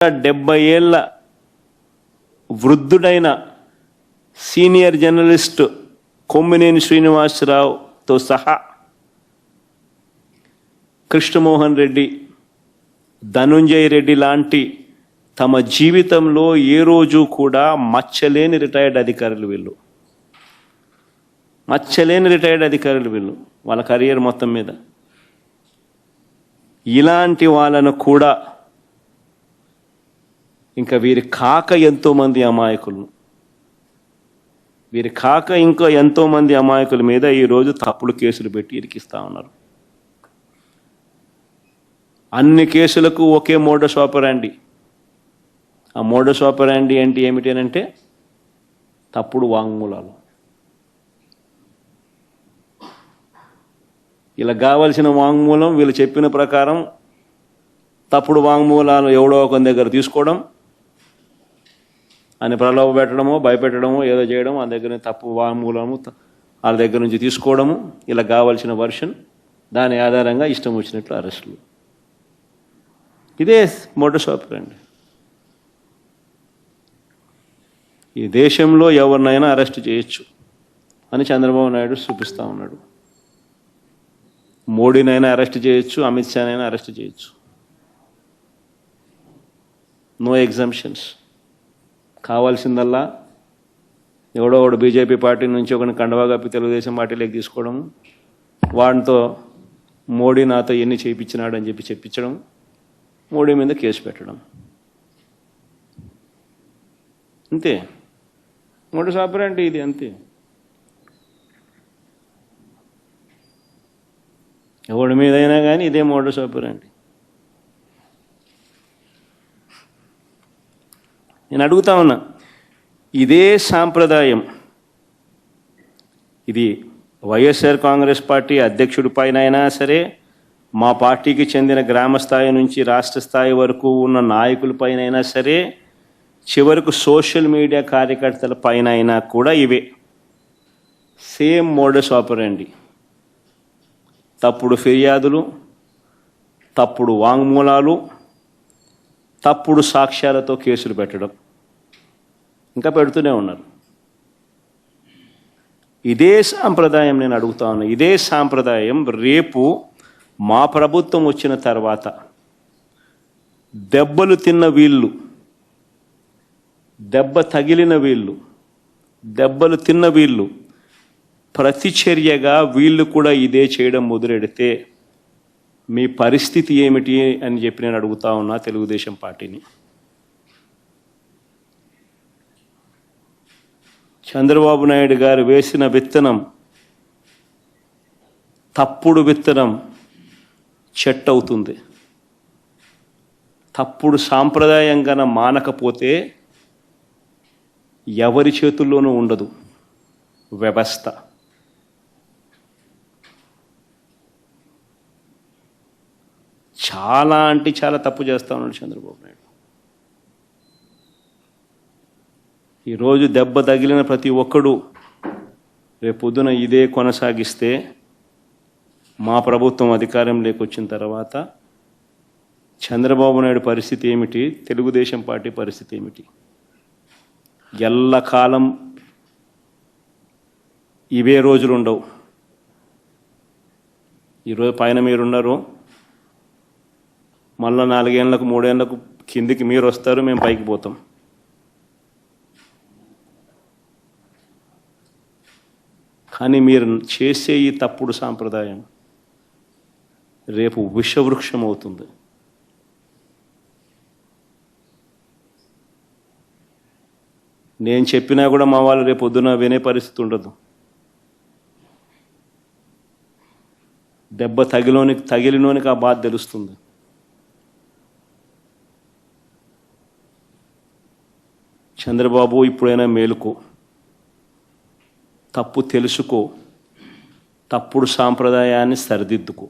70 ఏళ్ల వృద్ధుడైన senior journalist Kommineni శ్రీనివాసరావుతో సహా కృష్ణమోహన్ రెడ్డి, ధనుంజయ రెడ్డి లాంటి తమ జీవితంలో ఏ రోజు కూడా మచ్చలేని రిటైర్డ్ అధికారులు వీళ్ళు. వాళ్ళ కెరియర్ మొత్తం మీద ఇలాంటి వాళ్ళను కూడా ఇంకా వీరి కాక ఎంతోమంది అమాయకుల మీద ఈరోజు తప్పుడు కేసులు పెట్టి ఇరికిస్తూ ఉన్నారు. అన్ని కేసులకు ఒకే మోడస్ ఆపరాండి. ఆ మోడస్ ఆపరాండి అంటే ఏమిటి అంటే తప్పుడు వాంగ్మూలాలు. ఇలా కావాల్సిన వాంగ్మూలం వీళ్ళు చెప్పిన ప్రకారం తప్పుడు వాంగ్మూలాలు ఎవడో ఒక దగ్గర తీసుకోవడం, అని ప్రలోభ పెట్టడమో భయపెట్టడమో ఏదో చేయడం, ఆ దగ్గర తప్పు వాంగ్మూలము వాళ్ళ దగ్గర నుంచి తీసుకోవడము, ఇలా కావాల్సిన వర్షన్, దాని ఆధారంగా ఇష్టం వచ్చినట్లు అరెస్టులు. ఇదే మోడస్ ఆపరాండి. ఈ దేశంలో ఎవరినైనా అరెస్ట్ చేయొచ్చు అని చంద్రబాబు నాయుడు చూపిస్తూ ఉన్నాడు. మోడీనైనా అరెస్ట్ చేయొచ్చు, అమిత్ షానైనా అరెస్ట్ చేయొచ్చు. No exemptions. కావాల్సిందల్లా ఎవడో ఒకడు బీజేపీ పార్టీ నుంచి ఒకరిని కండవా కప్పి తెలుగుదేశం పార్టీలోకి తీసుకోవడం, వాడితో మోడీ నాతో ఎన్ని చేయించినాడు అని చెప్పించడం, మోడీ మీద కేసు పెట్టడం, అంతే. మోడస్ ఆపరాండి ఇది, అంతే. ఎవడి మీదైనా కానీ ఇదే మోడస్ ఆపరాండి. నేను అడుగుతా ఉన్నా, ఇదే సాంప్రదాయం ఇది వైఎస్ఆర్ కాంగ్రెస్ పార్టీ అధ్యక్షుడి పైన అయినా సరే, మా పార్టీకి చెందిన గ్రామ స్థాయి నుంచి రాష్ట్ర స్థాయి వరకు ఉన్న నాయకుల పైన అయినా సరే, చివరకు సోషల్ మీడియా కార్యకర్తల పైన అయినా కూడా ఇవే సేమ్ మోడస్ ఆపరాండి. తప్పుడు ఫిర్యాదులు, తప్పుడు వాంగ్మూలాలు, తప్పుడు సాక్ష్యాలతో కేసులు పెట్టడం, ఇంకా పెడుతూనే ఉన్నారు. ఇదే సాంప్రదాయం నేను అడుగుతా ఉన్నా. ఇదే సాంప్రదాయం రేపు మా ప్రభుత్వం వచ్చిన తర్వాత దెబ్బలు తిన్న వీళ్ళు, దెబ్బలు తిన్న వీళ్ళు ప్రతిచర్యగా వీళ్ళు కూడా ఇదే చేయడం మొదలెడితే మీ పరిస్థితి ఏమిటి అని చెప్పి నేను అడుగుతా ఉన్నా తెలుగుదేశం పార్టీని. చంద్రబాబు నాయుడు గారు వేసిన విత్తనం, తప్పుడు విత్తనం చెట్టు అవుతుంది. తప్పుడు సాంప్రదాయం గన మానకపోతే ఎవరి చేతుల్లోనూ ఉండదు వ్యవస్థ. చాలా అంటే చాలా తప్పు చేస్తా ఉన్నాడు చంద్రబాబు నాయుడు. ఈరోజు దెబ్బ తగిలిన ప్రతి ఒక్కడు రేపు పొద్దున ఇదే కొనసాగిస్తే మా ప్రభుత్వం అధికారంలోకి వచ్చిన తర్వాత చంద్రబాబు నాయుడు పరిస్థితి ఏమిటి, తెలుగుదేశం పార్టీ పరిస్థితి ఏమిటి? ఎల్లకాలం ఇవే రోజులు ఉండవు. ఈరోజు పైన మీరున్నారు, మళ్ళీ 4 ఏళ్ళకు 3 ఏళ్ళకు కిందికి మీరు వస్తారు, మేము పైకి పోతాం. కానీ మీరు చేసే ఈ తప్పుడు సాంప్రదాయం రేపు విషవృక్షం అవుతుంది. నేను చెప్పినా కూడా మా వాళ్ళు రేపు పొద్దున వినే పరిస్థితి ఉండదు. దెబ్బ తగిలినోనికి ఆ బాధ తెలుస్తుంది. చంద్రబాబు ఇప్పుడైనా మేలుకో, తప్పు తెలుసుకో, తప్పుడు సాంప్రదాయాన్ని సరిదిద్దుకో.